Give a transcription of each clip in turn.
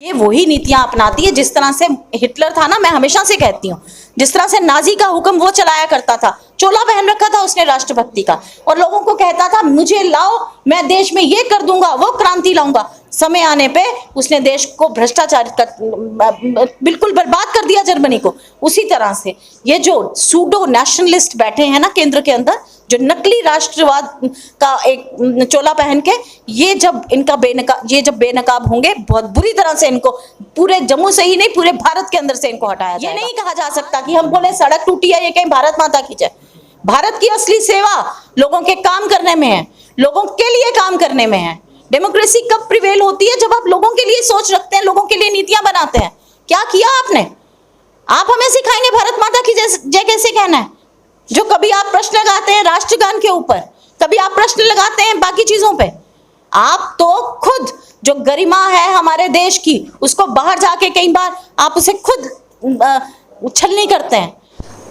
ये वही नीतियां अपनाती है जिस तरह से हिटलर था ना, मैं हमेशा से कहती हूँ, जिस तरह से नाजी का हुक्म वो चलाया करता था। चोला पहन रखा था उसने राष्ट्रभक्ति का, और लोगों को कहता था मुझे लाओ, मैं देश में ये कर दूंगा, वो क्रांति लाऊंगा। समय आने पे उसने देश को भ्रष्टाचार बिल्कुल बर्बाद कर दिया, जर्मनी को। उसी तरह से ये जो सूडो नेशनलिस्ट बैठे हैं ना केंद्र के अंदर, जो नकली राष्ट्रवाद का एक चोला पहन के, ये जब बेनकाब होंगे, बहुत बुरी तरह से इनको पूरे जम्मू से ही नहीं, पूरे भारत के अंदर से इनको हटाया जाएगा। ये नहीं कहा जा सकता कि हम बोले सड़क टूटी है, ये कहीं भारत माता की जय। भारत की असली सेवा लोगों के काम करने में है, लोगों के लिए काम करने में है। डेमोक्रेसी कब प्रिवेल होती है? जब आप लोगों के लिए सोच रखते हैं, लोगों के लिए नीतियां बनाते हैं। क्या किया आपने? आप हमें सिखाएंगे भारत माता की जय कैसे कहना है? जो कभी आप प्रश्न लगाते हैं राष्ट्रगान के ऊपर, कभी आप प्रश्न लगाते हैं बाकी चीजों पे। आप तो खुद जो गरिमा है हमारे देश की, उसको बाहर जाके कई बार आप उसे खुद उछलनी करते हैं।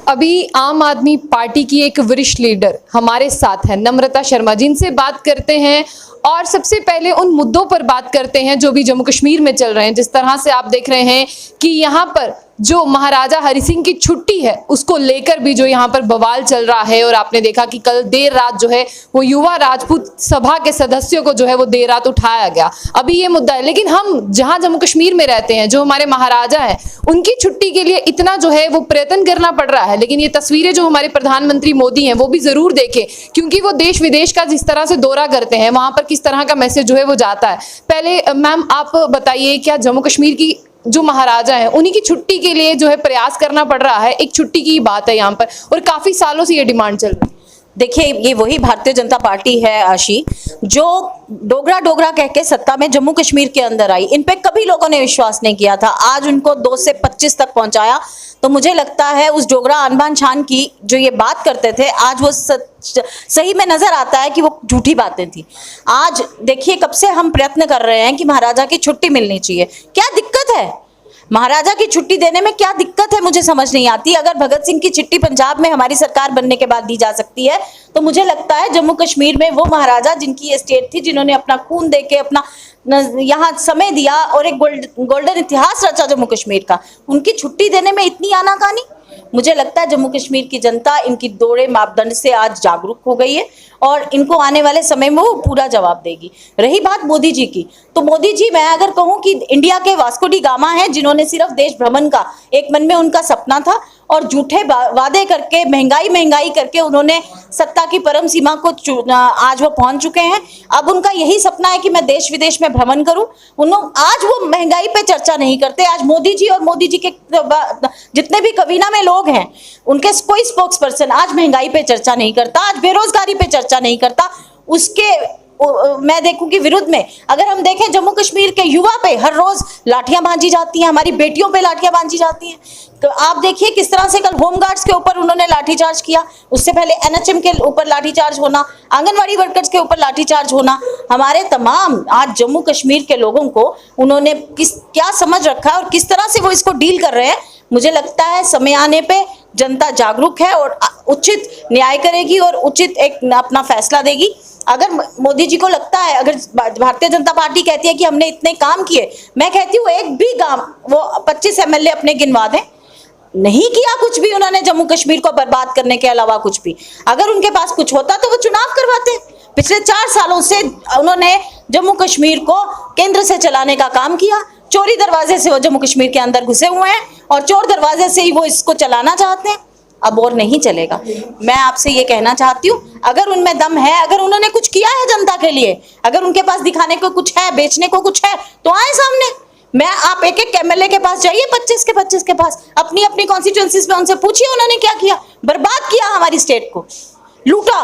अभी आम आदमी पार्टी की एक वरिष्ठ लीडर हमारे साथ है, नम्रता शर्मा, जिनसे बात करते हैं और सबसे पहले उन मुद्दों पर बात करते हैं जो भी जम्मू कश्मीर में चल रहे हैं। जिस तरह से आप देख रहे हैं कि यहाँ पर जो महाराजा हरि सिंह की छुट्टी है उसको लेकर भी जो यहाँ पर बवाल चल रहा है, और आपने देखा कि कल देर रात जो है वो युवा राजपूत सभा के सदस्यों को जो है वो देर रात उठाया गया। अभी ये मुद्दा है, लेकिन हम जहाँ जम्मू कश्मीर में रहते हैं, जो हमारे महाराजा हैं, उनकी छुट्टी के लिए इतना जो है वो प्रयत्न करना पड़ रहा है। लेकिन ये तस्वीरें जो हमारे प्रधानमंत्री मोदी हैं वो भी जरूर देखें, क्योंकि वो देश विदेश का जिस तरह से दौरा करते हैं, वहां पर किस तरह का मैसेज जो है वो जाता है। पहले मैम आप बताइए, क्या जम्मू कश्मीर की जो महाराजा हैं उन्हीं की छुट्टी के लिए जो है प्रयास करना पड़ रहा है? एक छुट्टी की बात है यहाँ पर, और काफी सालों से ये डिमांड चल रही है। देखिए, ये वही भारतीय जनता पार्टी है आशी, जो डोगरा डोगरा कह के सत्ता में जम्मू कश्मीर के अंदर आई। इन पे कभी लोगों ने विश्वास नहीं किया था। आज उनको 2 से 25 तक पहुंचाया। तो मुझे लगता है उस डोगरा अनबान छान की जो ये बात करते थे, आज वो सही में नजर आता है कि वो झूठी बातें थी। आज देखिए, कब से हम प्रयत्न कर रहे हैं कि महाराजा की छुट्टी मिलनी चाहिए। क्या दिक्कत है महाराजा की छुट्टी देने में? क्या दिक्कत है, मुझे समझ नहीं आती। अगर भगत सिंह की छुट्टी पंजाब में हमारी सरकार बनने के बाद दी जा सकती है, तो मुझे लगता है जम्मू कश्मीर में वो महाराजा जिनकी ये स्टेट थी, जिन्होंने अपना खून देके अपना यहाँ समय दिया और एक गोल्डन इतिहास रचा जम्मू कश्मीर का, उनकी छुट्टी देने में इतनी आनाकानी। मुझे लगता है जम्मू कश्मीर की जनता इनकी दोहरे मापदंड से आज जागरूक हो गई है, और इनको आने वाले समय में वो पूरा जवाब देगी। रही बात मोदी जी की, तो मोदी जी, मैं अगर कहूँ कि इंडिया के वास्को डी गामा हैं, जिन्होंने सिर्फ देश भ्रमण का एक मन में उनका सपना था, और झूठे वादे करके महंगाई करके उन्होंने सत्ता की परम सीमा को आज वो पहुंच चुके हैं। अब उनका यही सपना है कि मैं देश विदेश में भ्रमण करूं। आज वो महंगाई पे चर्चा नहीं करते। आज मोदी जी और मोदी जी के जितने भी कबीना में लोग हैं, उनके कोई स्पोक्स पर्सन आज महंगाई पे चर्चा नहीं करता, आज बेरोजगारी पे चर्चा नहीं करता। उसके मैं देखूं कि विरुद्ध में अगर हम देखें, जम्मू कश्मीर के युवा पे हर रोज लाठियां बांधी जाती हैं, हमारी बेटियों पे लाठियां बांधी जाती हैं। तो आप देखिए किस तरह से कल होमगार्ड्स के ऊपर उन्होंने लाठीचार्ज किया, उससे पहले एनएचएम के ऊपर लाठीचार्ज होना, आंगनवाड़ी वर्कर्स के ऊपर लाठीचार्ज होना। हमारे तमाम आज जम्मू कश्मीर के लोगों को उन्होंने क्या समझ रखा है और किस तरह से वो इसको डील कर रहे हैं। मुझे लगता है समय आने पे जनता जागरूक है और उचित न्याय करेगी और उचित एक अपना फैसला देगी। अगर मोदी जी को लगता है, अगर भारतीय जनता पार्टी कहती है कि हमने इतने काम किए, मैं कहती हूँ एक भी काम वो 25 एमएलए अपने गिनवा दें, नहीं किया कुछ भी उन्होंने जम्मू कश्मीर को बर्बाद करने के अलावा कुछ भी। अगर उनके पास कुछ होता तो वो चुनाव करवाते। पिछले 4 सालों से उन्होंने जम्मू कश्मीर को केंद्र से चलाने का काम किया। चोरी दरवाजे से वो जम्मू कश्मीर के अंदर घुसे हुए हैं और चोर दरवाजे से ही वो इसको चलाना चाहते हैं। अब और नहीं चलेगा। मैं आपसे ये कहना चाहती हूँ, अगर उनमें दम है, अगर उन्होंने कुछ किया है जनता के लिए, अगर उनके पास दिखाने को कुछ है, बेचने को कुछ है, तो आए सामने। आप एक एमएलए के पास जाइए, 25 के पास, अपनी अपनी कॉन्स्टिट्यूएंसीज में उनसे पूछिए उन्होंने क्या किया। बर्बाद किया हमारी स्टेट को, लूटा।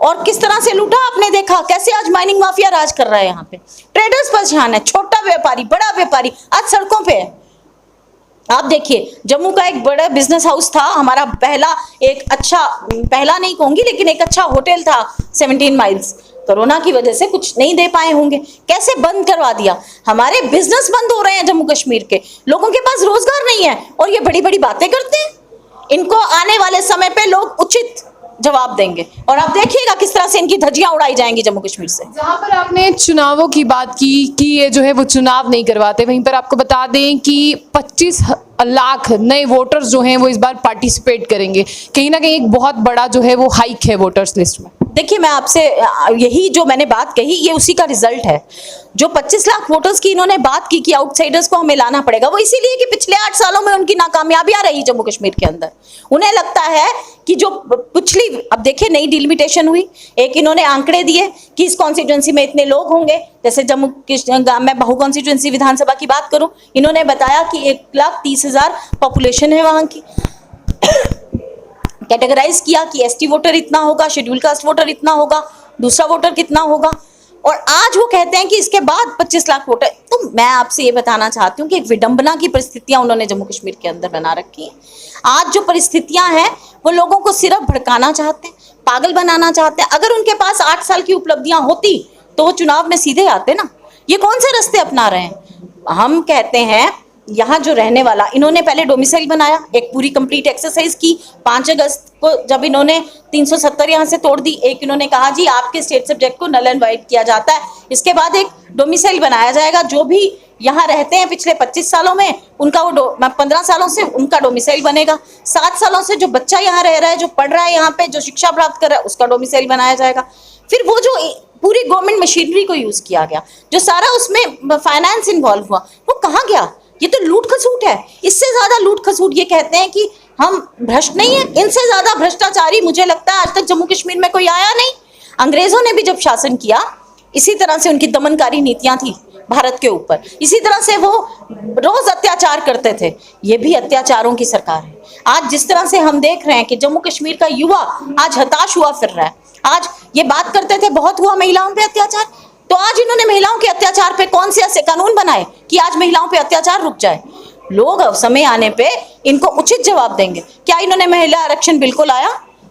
और किस तरह से लूटा आपने देखा, कैसे आज माइनिंग माफिया राज कर रहा है। यहाँ पे ट्रेडर्स पर ध्यान है, छोटा व्यापारी बड़ा व्यापारी आज सड़कों पे है। आप देखिए, जम्मू का एक बड़ा बिजनेस हाउस था हमारा, पहला नहीं कहूंगी लेकिन एक अच्छा होटल था 17 माइल्स। कोरोना की वजह से कुछ नहीं दे पाए होंगे, कैसे बंद करवा दिया। हमारे बिजनेस बंद हो रहे हैं जम्मू कश्मीर के, लोगों के पास रोजगार नहीं है और ये बड़ी बड़ी बातें करते हैं। इनको आने वाले समय पे लोग उचित जवाब देंगे। और आप देखिएगा किस तरह से इनकी धज्जियां उड़ाई जाएंगी जम्मू कश्मीर से। जहां पर आपने चुनावों की बात की कि ये जो है वो चुनाव नहीं करवाते, वहीं पर आपको बता दें कि 25 लाख नए वोटर्स जो हैं वो इस बार पार्टिसिपेट करेंगे। कहीं ना कहीं एक बहुत बड़ा जो है वो हाइक है वोटर्स लिस्ट में। देखिए, मैं आपसे यही जो मैंने बात कही ये उसी का रिजल्ट है। जो 25 लाख वोटर्स की इन्होंने बात की कि आउटसाइडर्स को हमें लाना पड़ेगा, वो इसीलिए कि पिछले 8 सालों में उनकी नाकामयाबियां रही जम्मू कश्मीर के अंदर। उन्हें लगता है कि जो पिछली, अब देखिए नई डिलिमिटेशन हुई, एक इन्होंने आंकड़े दिए कि इस कॉन्स्टिट्यूंसी में इतने लोग होंगे। जैसे जम्मू मैं बहु कॉन्स्टिट्यूंसी विधानसभा की बात करूं, इन्होंने बताया कि 1,30,000 पॉपुलेशन है वहां की। कैटेगराइज किया कि एसटी वोटर इतना होगा, शेड्यूल कास्ट वोटर इतना होगा, दूसरा वोटर कितना होगा, और आज वो कहते हैं कि इसके बाद 25 लाख वोटर। तो मैं आपसे ये बताना चाहती हूँ कि एक विडंबना की परिस्थितियां उन्होंने जम्मू कश्मीर के अंदर बना रखी हैं। आज जो परिस्थितियां हैं वो लोगों को सिर्फ भड़काना चाहते हैं, पागल बनाना चाहते हैं। अगर उनके पास 8 साल की उपलब्धियां होती तो वो चुनाव में सीधे आते ना। ये कौन से रास्ते अपना रहे हैं? हम कहते हैं यहाँ जो रहने वाला, इन्होंने पहले डोमिसाइल बनाया, एक पूरी कंप्लीट एक्सरसाइज की। 5 अगस्त को जब इन्होंने 370 यहाँ से तोड़ दी, एक इन्होंने कहा जी आपके स्टेट सब्जेक्ट को नल एंड वाइट किया जाता है, इसके बाद एक डोमिसाइल बनाया जाएगा। जो भी यहाँ रहते हैं पिछले 25 सालों में उनका वो 15 सालों से उनका डोमिसाइल बनेगा। 7 सालों से जो बच्चा यहाँ रह रहा है, जो पढ़ रहा है यहाँ पे, जो शिक्षा प्राप्त कर रहा है, उसका डोमिसाइल बनाया जाएगा। फिर वो जो पूरी गवर्नमेंट मशीनरी को यूज किया गया, जो सारा उसमें फाइनेंस इन्वॉल्व हुआ, वो कहाँ गया? ये तो लूट खसूट है। इससे ज्यादा लूट खसूट, ये कहते हैं कि हम भ्रष्ट नहीं है, इनसे ज्यादा भ्रष्टाचारी मुझे लगता है आज तक जम्मू कश्मीर में कोई आया नहीं। अंग्रेजों ने भी जब शासन किया, इसी तरह से उनकी दमनकारी नीतियां थी भारत के ऊपर, इसी तरह से वो रोज अत्याचार करते थे। ये भी अत्याचारों की सरकार है। आज जिस तरह से हम देख रहे हैं कि जम्मू कश्मीर का युवा आज हताश हुआ फिर रहा है। आज ये बात करते थे बहुत हुआ महिलाओं पे अत्याचार, तो आज इन्होंने महिलाओं के अत्याचार पे कौन से ऐसे कानून बनाए कि आज महिलाओं पे अत्याचार रुक जाए? लोग अब समय आने पे इनको उचित जवाब देंगे। क्या इन्होंने महिला आरक्षण बिल को लाया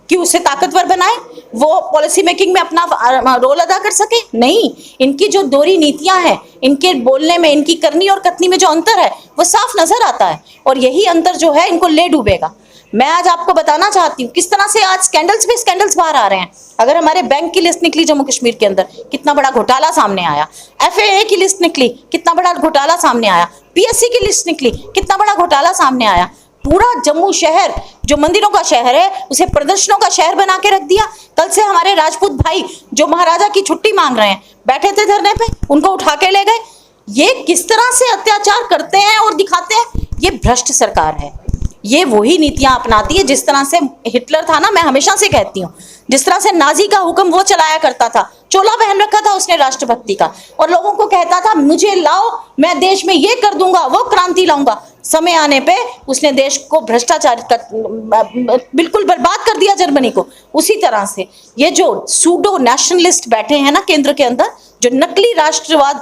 कि उसे ताकतवर बनाए, वो पॉलिसी मेकिंग में अपना रोल अदा कर सके? नहीं। इनकी जो दोहरी नीतियां हैं, इनके बोलने में, इनकी करनी और कथनी में जो अंतर है वो साफ नजर आता है, और यही अंतर जो है इनको ले डूबेगा। मैं आज आपको बताना चाहती हूँ किस तरह से आज स्कैंडल्स पे स्कैंडल्स बाहर आ रहे हैं। अगर हमारे बैंक की लिस्ट निकली जम्मू कश्मीर के अंदर, कितना बड़ा घोटाला सामने आया। FAA की लिस्ट निकली, कितना बड़ा घोटाला सामने आया। PSC की लिस्ट निकली, कितना बड़ा घोटाला सामने आया। पूरा जम्मू शहर जो मंदिरों का शहर है उसे प्रदर्शनों का शहर बना के रख दिया। कल से हमारे राजपूत भाई जो महाराजा की छुट्टी मांग रहे हैं, बैठे थे धरने पे, उनको उठा के ले गए। ये किस तरह से अत्याचार करते हैं और दिखाते हैं? ये भ्रष्ट सरकार है। ये वही नीतियां अपनाती है जिस तरह से हिटलर था ना, मैं हमेशा से कहती हूँ, जिस तरह से नाजी का हुक्म वो चलाया करता था। चोला पहन रखा था उसने राष्ट्रभक्ति का, और लोगों को कहता था मुझे लाओ, मैं देश में ये कर दूंगा, वो क्रांति लाऊंगा। समय आने पे उसने देश को भ्रष्टाचार बिल्कुल बर्बाद कर दिया, जर्मनी को। उसी तरह से ये जो सूडो नेशनलिस्ट बैठे हैं ना केंद्र के अंदर, जो नकली राष्ट्रवाद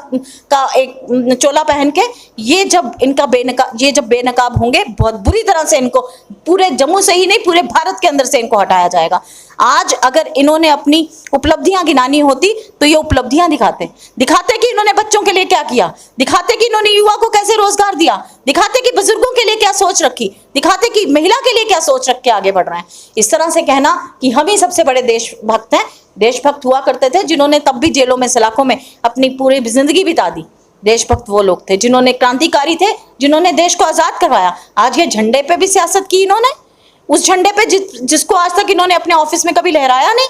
का एक चोला पहन के, ये जब बेनकाब होंगे, बहुत बुरी तरह से इनको पूरे जम्मू से ही नहीं पूरे भारत के अंदर से इनको हटाया जाएगा। आज अगर इन्होंने अपनी उपलब्धियां गिनानी होती तो ये उपलब्धियां दिखाते कि इन्होंने बच्चों के लिए क्या किया, दिखाते कि इन्होंने युवा को कैसे रोजगार दिया, दिखाते कि बुजुर्गों के लिए क्या सोच रखी, दिखाते कि महिला के लिए क्या सोच रख के आगे बढ़ रहे हैं। इस तरह से कहना कि हम ही सबसे बड़े देशभक्त हैं, देशभक्त हुआ करते थे जिन्होंने तब भी जेलों में सलाखों में अपनी पूरी जिंदगी बिता दी। देशभक्त वो लोग थे जिन्होंने, क्रांतिकारी थे जिन्होंने देश को आजाद करवाया। आज ये झंडे पे भी सियासत की इन्होंने, उस झंडे पे जिसको आज तक इन्होंने अपने ऑफिस में कभी लहराया नहीं।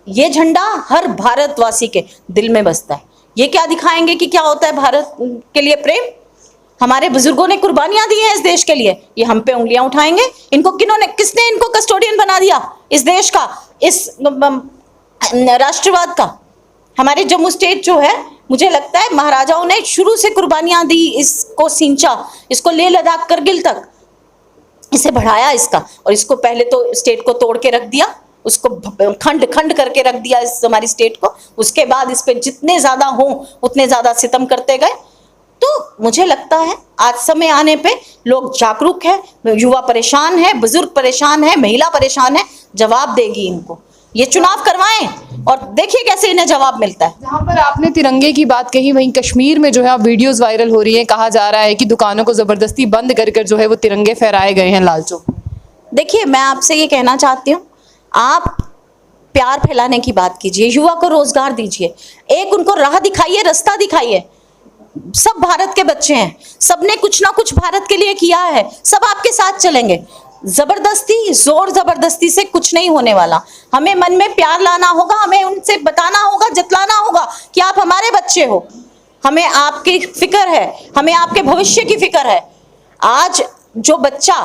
ये झंडा हर भारतवासी के दिल में बसता है। ये क्या दिखाएंगे कि क्या होता है भारत के लिए प्रेम? हमारे बुजुर्गों ने कुर्बानियां दी हैं इस देश के लिए, ये हम पे उंगलियां उठाएंगे? किसने इनको कस्टोडियन बना दिया इस देश का, इस राष्ट्रवाद का? हमारे जम्मू स्टेट जो है, मुझे लगता है महाराजाओं ने शुरू से कुर्बानियां दी, इसको सींचा, इसको लेह लद्दाख करगिल तक इसे बढ़ाया इसका, और इसको पहले तो स्टेट को तोड़ के रख दिया, उसको खंड खंड करके रख दिया इस हमारी स्टेट को। उसके बाद इस पे जितने ज्यादा हों उतने ज्यादा सितम करते गए। तो मुझे लगता है आज समय आने पे लोग जागरूक है, युवा परेशान है, बुजुर्ग परेशान है, महिला परेशान है। जवाब देगी इनको, ये चुनाव करवाएं और देखिए कैसे इन्हें जवाब मिलता है। जहां पर आपने तिरंगे की बात कही, वहीं कश्मीर में जो है वीडियोस वायरल हो रही हैं, कहा जा रहा है कि दुकानों को जबरदस्ती बंद कर जो है वो तिरंगे फहराए गए हैं लाल चौक। देखिए, मैं आपसे ये कहना चाहती हूँ, आप प्यार फैलाने की बात कीजिए, युवा को रोजगार दीजिए, एक उनको राह दिखाइए, रास्ता दिखाइए। सब भारत के बच्चे हैं, सबने कुछ ना कुछ भारत के लिए किया है, सब आपके साथ चलेंगे। जबरदस्ती, जोर जबरदस्ती से कुछ नहीं होने वाला। हमें मन में प्यार लाना होगा, हमें उनसे बताना होगा, जतलाना होगा कि आप हमारे बच्चे हो, हमें आपकी फिक्र है, हमें आपके भविष्य की फिक्र है। आज जो बच्चा,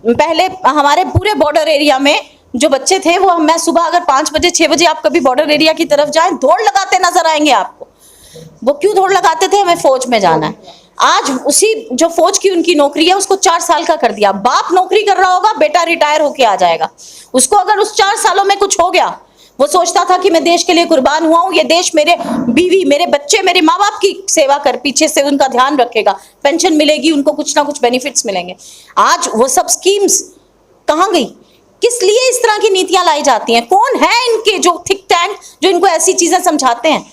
पहले हमारे पूरे बॉर्डर एरिया में जो बच्चे थे वो, मैं सुबह अगर 5 बजे 6 बजे आप कभी बॉर्डर एरिया की तरफ जाएं, दौड़ लगाते नजर आएंगे आपको। वो क्यों दौड़ लगाते थे? हमें फौज में जाना है। आज उसी जो फौज की उनकी नौकरी है उसको 4 साल का कर दिया। बाप नौकरी कर रहा होगा, बेटा रिटायर होके आ जाएगा, उसको अगर उस 4 सालों में कुछ हो गया, वो सोचता था कि मैं देश के लिए कुर्बान हुआ हूं, ये देश मेरे बीवी, मेरे बच्चे, मेरे माँ बाप की सेवा कर, पीछे से उनका ध्यान रखेगा, पेंशन मिलेगी, उनको कुछ ना कुछ बेनिफिट्स मिलेंगे। आज वो सब स्कीम्स कहाँ गई? किस लिए इस तरह की नीतियां लाई जाती हैं? कौन है इनके जो थिक टैंक जो इनको ऐसी चीजें समझाते हैं?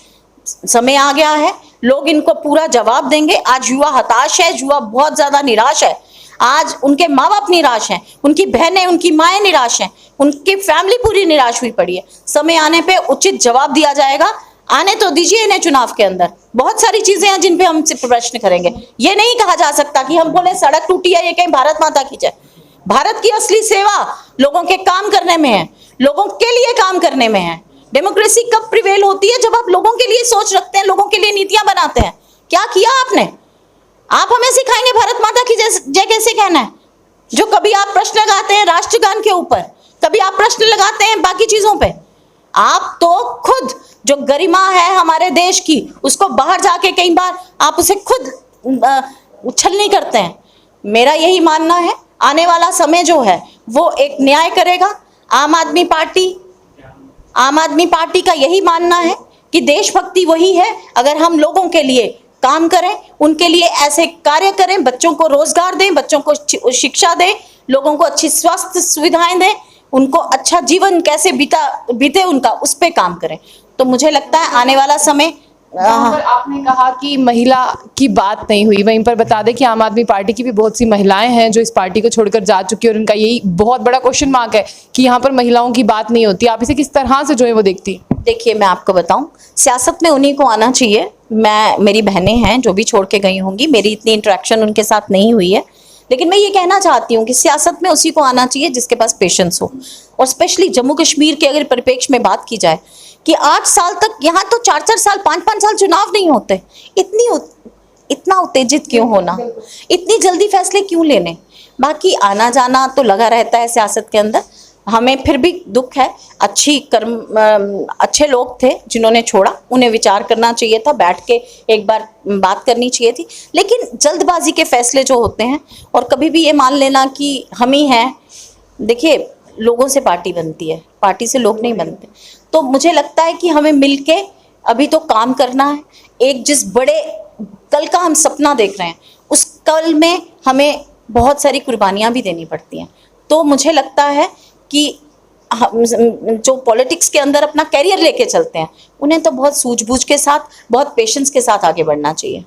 समय आ गया है, लोग इनको पूरा जवाब देंगे। आज युवा हताश है, युवा बहुत ज्यादा निराश है। आज उनके माँ बाप निराश हैं, उनकी बहनें, उनकी माएँ निराश हैं, उनकी फैमिली पूरी निराश हुई पड़ी है। समय आने पे उचित जवाब दिया जाएगा। आने तो दीजिए इन्हें चुनाव के अंदर, बहुत सारी चीजें हैं जिन पे हम सिर्फ प्रश्न करेंगे। ये नहीं कहा जा सकता कि हम बोले सड़क टूटी है, ये कहीं भारत माता की जय। भारत की असली सेवा लोगों के काम करने में है, लोगों के लिए काम करने में है। डेमोक्रेसी कब प्रिवेल होती है? जब आप लोगों के लिए सोच रखते हैं, लोगों के लिए नीतियां बनाते हैं। क्या किया आपने? आप हमें सिखाएंगे भारत माता की जय कैसे कहना है? जो कभी आप प्रश्न लगाते हैं राष्ट्रगान के ऊपर, कभी आप प्रश्न लगाते हैं बाकी चीजों पे। आप तो खुद जो गरिमा है हमारे देश की, उसको बाहर जाके कई बार आप उसे खुद उछलनी करते हैं। मेरा यही मानना है, आने वाला समय जो है वो एक न्याय करेगा। आम आदमी पार्टी का यही मानना है कि देशभक्ति वही है अगर हम लोगों के लिए काम करें, उनके लिए ऐसे कार्य करें, बच्चों को रोजगार दें, बच्चों को शिक्षा दें, लोगों को अच्छी स्वास्थ्य सुविधाएं दें, उनको अच्छा जीवन कैसे बीते उनका, उस पे काम करें। तो मुझे लगता है आने वाला समय। जहाँ पर आपने कहा कि महिला की बात नहीं हुई, वहीं पर बता दें कि आम आदमी पार्टी की भी बहुत सी महिलाएं हैं जो इस पार्टी को छोड़कर जा चुकी है, और उनका यही बहुत बड़ा क्वेश्चन मार्क है कि यहाँ पर महिलाओं की बात नहीं होती। आप इसे किस तरह से जो है वो देखती हैं? देखिए, मैं आपको बताऊं, सियासत में उन्हीं को आना चाहिए। मेरी बहनें हैं जो भी छोड़ के गई होंगी, मेरी इतनी इंटरेक्शन उनके साथ नहीं हुई है, लेकिन मैं ये कहना चाहती हूँ कि सियासत में उसी को आना चाहिए जिसके पास पेशेंस हो। और स्पेशली जम्मू कश्मीर के अगर परिप्रेक्ष्य में बात की जाए कि 8 साल तक यहाँ तो 4-4 साल 5-5 साल चुनाव नहीं होते, इतना उत्तेजित क्यों होना, इतनी जल्दी फैसले क्यों लेने? बाकी आना जाना तो लगा रहता है सियासत के अंदर। हमें फिर भी दुख है, अच्छे लोग थे जिन्होंने छोड़ा, उन्हें विचार करना चाहिए था, बैठ के एक बार बात करनी चाहिए थी। लेकिन जल्दबाजी के फैसले जो होते हैं, और कभी भी ये मान लेना कि हम ही हैं, देखिए लोगों से पार्टी बनती है, पार्टी से लोग नहीं बनते। तो मुझे लगता है कि हमें मिलके अभी तो काम करना है। एक जिस बड़े कल का हम सपना देख रहे हैं, उस कल में हमें बहुत सारी कुर्बानियां भी देनी पड़ती हैं। तो मुझे लगता है कि जो पॉलिटिक्स के अंदर अपना कैरियर लेके चलते हैं, उन्हें तो बहुत सूझबूझ के साथ, बहुत पेशेंस के साथ आगे बढ़ना चाहिए।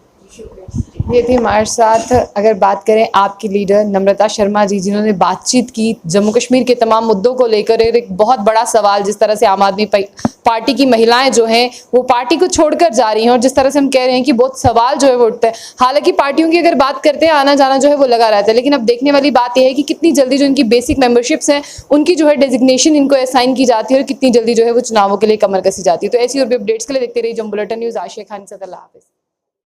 ये थी हमारे साथ, अगर बात करें आपकी लीडर नम्रता शर्मा जी, जिन्होंने बातचीत की जम्मू कश्मीर के तमाम मुद्दों को लेकर। एक बहुत बड़ा सवाल, जिस तरह से आम आदमी पार्टी की महिलाएं जो हैं वो पार्टी को छोड़कर जा रही हैं, और जिस तरह से हम कह रहे हैं कि बहुत सवाल जो है वो उठता है। हालांकि पार्टियों की अगर बात करते हैं, आना जाना जो है वो लगा रहता है, लेकिन अब देखने वाली बात यह है कि कितनी जल्दी जो इनकी बेसिक मेंबरशिप्स हैं उनकी जो है डेजिग्नेशन इनको असाइन की जाती है, और कितनी जल्दी जो है वो चुनावों के लिए कमर कसी जाती है। तो ऐसी और भी अपडेट्स के लिए देखते रहिए जम्मू बुलेटिन न्यूज़। आशिया खान से, अल्लाह हाफिज़।